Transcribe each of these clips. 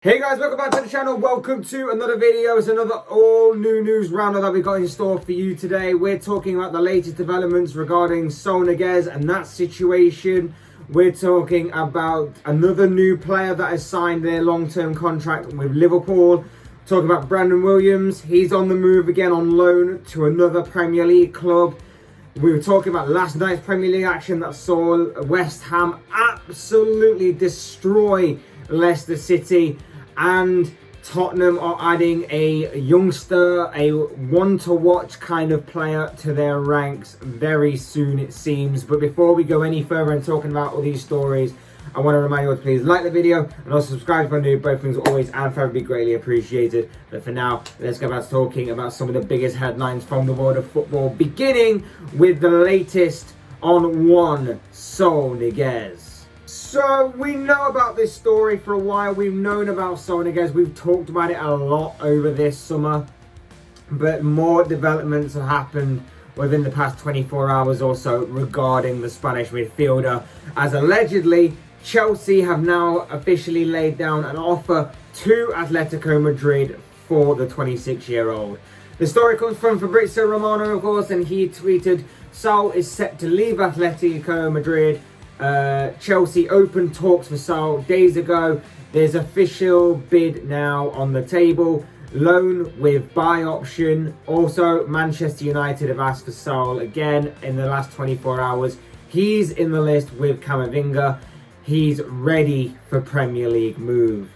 Hey guys, welcome back to the channel. Welcome to another video. It's another all new news roundup that we got in store for you today. We're talking about the latest developments regarding Saul Niguez and that situation. We're talking about another new player that has signed their long-term contract with Liverpool. Talking about Brandon Williams. He's on the move again on loan to another Premier League club. We were talking about last night's Premier League action that saw West Ham absolutely destroy Leicester City. And Tottenham are adding a youngster, a one-to-watch kind of player to their ranks very soon, it seems. But before we go any further and talking about all these stories, I want to remind you all to please like the video and also subscribe if you're new. Both things are always and forever be greatly appreciated. But for now, let's go back to talking about some of the biggest headlines from the world of football, beginning with the latest on one Saul Niguez. So, we know about this story for a while. We've known about Saul Niguez. We've talked about it a lot over this summer. But more developments have happened within the past 24 hours or so regarding the Spanish midfielder. As allegedly, Chelsea have now officially laid down an offer to Atletico Madrid for the 26-year-old. The story comes from Fabrizio Romano, of course, and he tweeted, Saul is set to leave Atletico Madrid. Chelsea opened talks for Saul days ago. There's official bid now on the table. Loan with buy option. Also, Manchester United have asked for Saul again in the last 24 hours. He's in the list with Camavinga. He's ready for Premier League move.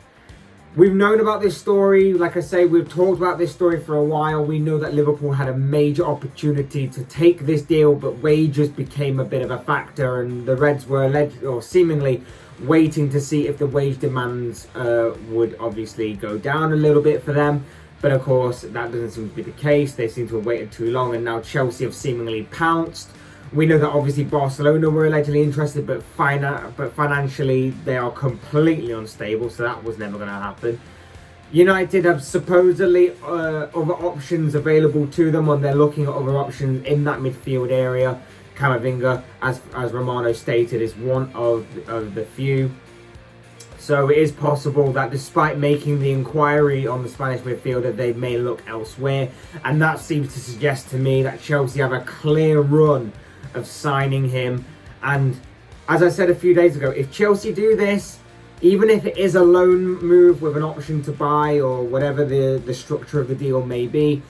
We've known about this story. Like I say, we've talked about this story for a while. We know that Liverpool had a major opportunity to take this deal, but wages became a bit of a factor, and the Reds were seemingly waiting to see if the wage demands would obviously go down a little bit for them. But of course, that doesn't seem to be the case. They seem to have waited too long, and now Chelsea have seemingly pounced. We know that obviously Barcelona were allegedly interested, but financially they are completely unstable, so that was never going to happen. United have supposedly other options available to them, and they're looking at other options in that midfield area. Camavinga, as Romano stated, is one of the few. So it is possible that despite making the inquiry on the Spanish midfielder, they may look elsewhere. And that seems to suggest to me that Chelsea have a clear run of signing him. And as I said a few days ago, if Chelsea do this, even if it is a loan move with an option to buy or whatever the structure of the deal may be,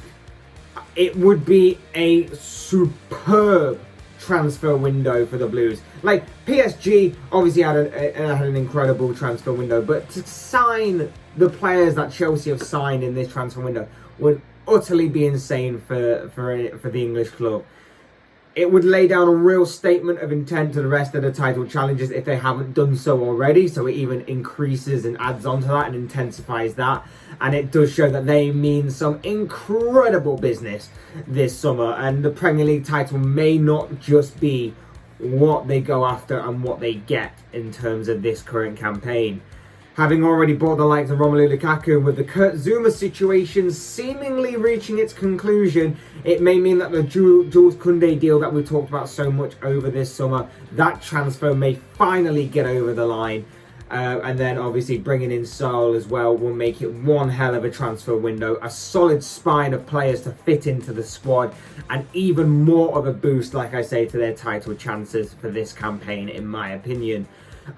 it would be a superb transfer window for the Blues. Like, PSG obviously had an incredible transfer window, but to sign the players that Chelsea have signed in this transfer window would utterly be insane for the English club. It would lay down a real statement of intent to the rest of the title challenges if they haven't done so already. So it even increases and adds on to that and intensifies that. And it does show that they mean some incredible business this summer. And the Premier League title may not just be what they go after and what they get in terms of this current campaign. Having already bought the likes of Romelu Lukaku, with the Kurt Zouma situation seemingly reaching its conclusion, it may mean that the Jules Koundé deal that we talked about so much over this summer, that transfer may finally get over the line. And then obviously bringing in Saul as well will make it one hell of a transfer window, a solid spine of players to fit into the squad, and even more of a boost, like I say, to their title chances for this campaign, in my opinion.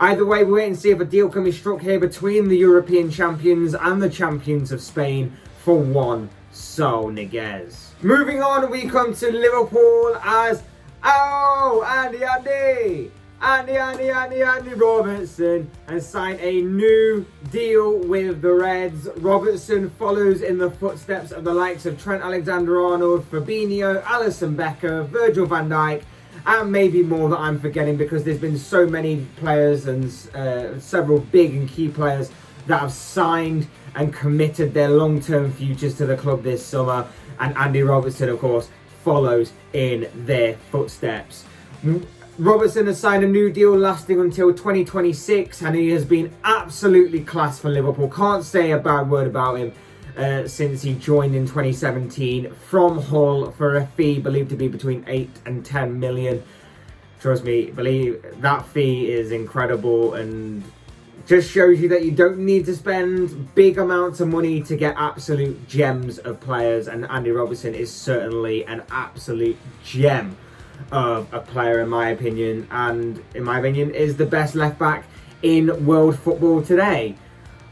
Either way, we wait and see if a deal can be struck here between the European champions and the champions of Spain for one Saul Niguez. Moving on, we come to Liverpool as, Andy Robertson has signed a new deal with the Reds. Robertson follows in the footsteps of the likes of Trent Alexander-Arnold, Fabinho, Alisson Becker, Virgil van Dijk, and maybe more that I'm forgetting, because there's been so many players and several big and key players that have signed and committed their long-term futures to the club this summer. And Andy Robertson, of course, follows in their footsteps. Robertson has signed a new deal lasting until 2026, and he has been absolutely class for Liverpool. Can't say a bad word about him. Since he joined in 2017 from Hull for a fee believed to be between 8 and 10 million. Trust me, believe that fee is incredible, and Just shows you that you don't need to spend big amounts of money to get absolute gems of players, and Andy Robertson is certainly an absolute gem of a player in my opinion, and in my opinion is the best left back in world football today.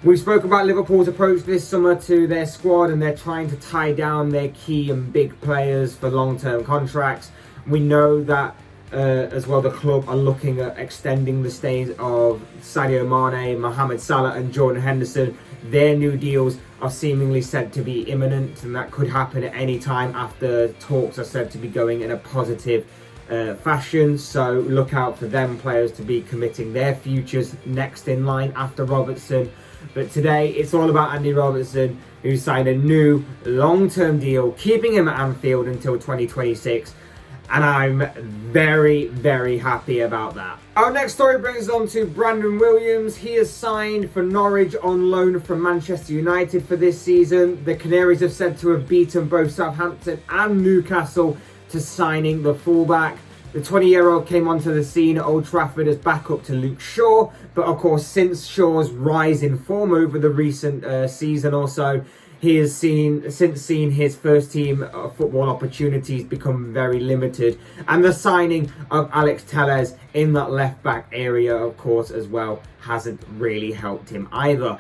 We spoke about Liverpool's approach this summer to their squad, and they're trying to tie down their key and big players for long-term contracts. We know that as well the club are looking at extending the stays of Sadio Mane, Mohamed Salah and Jordan Henderson. Their new deals are seemingly said to be imminent, and that could happen at any time after talks are said to be going in a positive fashion. So look out for them players to be committing their futures next in line after Robertson. But today it's all about Andy Robertson, who signed a new long-term deal, keeping him at Anfield until 2026. And I'm very, very happy about that. Our next story brings us on to Brandon Williams. He has signed for Norwich on loan from Manchester United for this season. The Canaries have said to have beaten both Southampton and Newcastle to signing the fullback. The 20-year-old came onto the scene at Old Trafford as backup to Luke Shaw. But of course, since Shaw's rise in form over the recent season or so, he has since seen his first team football opportunities become very limited. And the signing of Alex Telles in that left back area, of course, as well, hasn't really helped him either.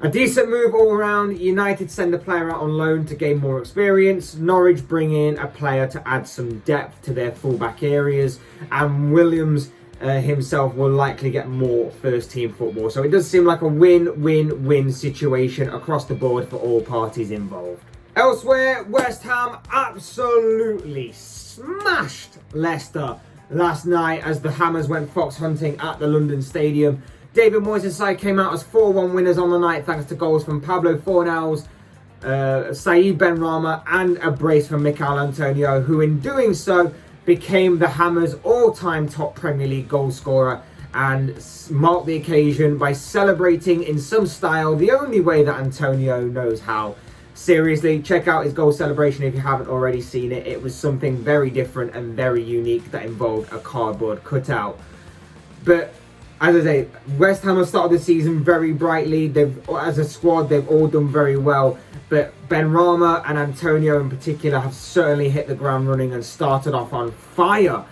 A decent move all around. United send a player out on loan to gain more experience. Norwich bring in a player to add some depth to their fullback areas. And Williams himself will likely get more first team football. So it does seem like a win-win-win situation across the board for all parties involved. Elsewhere, West Ham absolutely smashed Leicester last night as the Hammers went fox hunting at the London Stadium. David Moyes' side came out as 4-1 winners on the night thanks to goals from Pablo Fornals, Saïd Benrahma and a brace from Mikel Antonio, who in doing so became the Hammers' all-time top Premier League goal scorer and marked the occasion by celebrating in some style, the only way that Antonio knows how. Seriously, check out his goal celebration if you haven't already seen it. It was something very different and very unique that involved a cardboard cutout. But as I say, West Ham have started the season very brightly. As a squad, they've all done very well. But Benrahma and Antonio in particular have certainly hit the ground running and started off on fire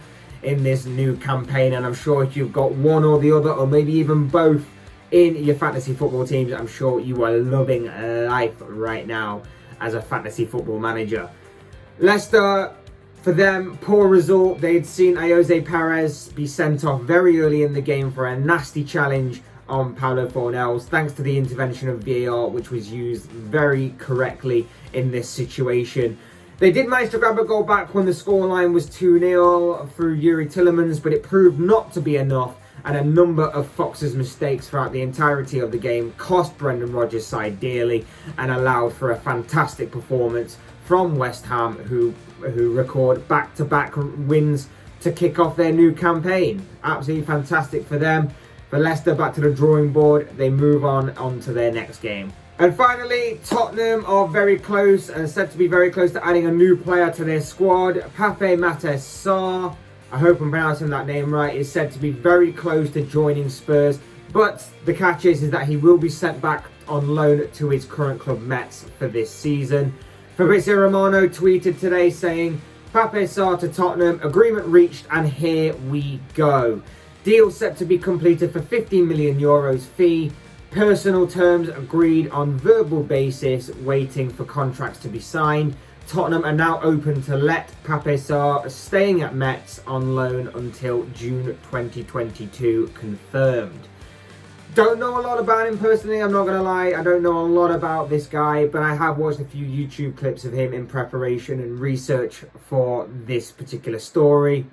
in this new campaign. And I'm sure if you've got one or the other, or maybe even both in your fantasy football teams, I'm sure you are loving life right now as a fantasy football manager. Leicester, for them, poor result. They'd seen Ayoze Perez be sent off very early in the game for a nasty challenge on Pablo Fornals, thanks to the intervention of VAR, which was used very correctly in this situation. They did manage to grab a goal back when the scoreline was 2-0 through Yuri Tillemans, but it proved not to be enough, and a number of Fox's mistakes throughout the entirety of the game cost Brendan Rodgers' side dearly and allowed for a fantastic performance from West Ham, who record back-to-back wins to kick off their new campaign. Absolutely fantastic for them. For Leicester, back to the drawing board. They move on to their next game. And finally, Tottenham are very close and said to be very close to adding a new player to their squad. Pape Matias, I hope I'm pronouncing that name right, is said to be very close to joining Spurs. But the catch is that he will be sent back on loan to his current club Mets for this season. Fabrizio Romano tweeted today saying, Pape Sarr to Tottenham, agreement reached and here we go. Deal set to be completed for 15 million euros fee. Personal terms agreed on verbal basis, waiting for contracts to be signed. Tottenham are now open to let Pape Sarr staying at Mets on loan until June 2022 confirmed. Don't know a lot about him personally, I'm not going to lie. I don't know a lot about this guy, but I have watched a few YouTube clips of him in preparation and research for this particular story.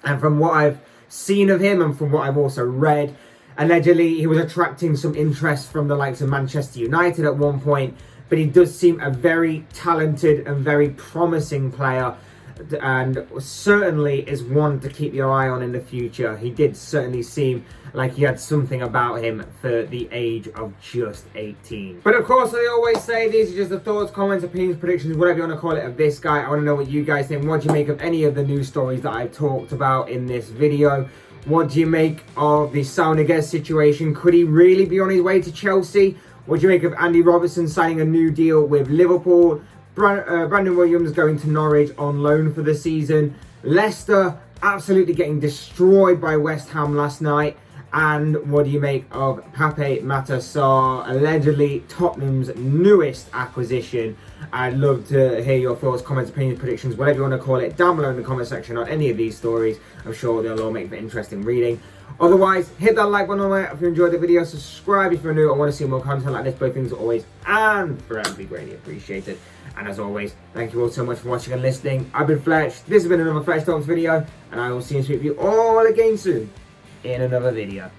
And from what I've seen of him and from what I've also read, allegedly he was attracting some interest from the likes of Manchester United at one point, but he does seem a very talented and very promising player, and certainly is one to keep your eye on in the future. He did certainly seem like he had something about him for the age of just 18. But of course, I always say these are just the thoughts, comments, opinions, predictions, whatever you want to call it, of this guy. I want to know what you guys think. What do you make of any of the news stories that I've talked about in this video? What do you make of the Saul Niguez situation? Could he really be on his way to Chelsea? What do you make of Andy Robertson signing a new deal with Liverpool? Brandon Williams going to Norwich on loan for the season. Leicester absolutely getting destroyed by West Ham last night. And what do you make of Matias, allegedly Tottenham's newest acquisition? I'd love to hear your thoughts, comments, opinions, predictions, whatever you want to call it, down below in the comment section on any of these stories. I'm sure they'll all make for interesting reading. Otherwise, hit that like button on it if you enjoyed the video. Subscribe if you're new and want to see more content like this. Both things are always and forever be greatly appreciated. And as always, thank you all so much for watching and listening. I've been Fletch. This has been another Fletch Talks video, and I will see and speak with you all again soon in another video.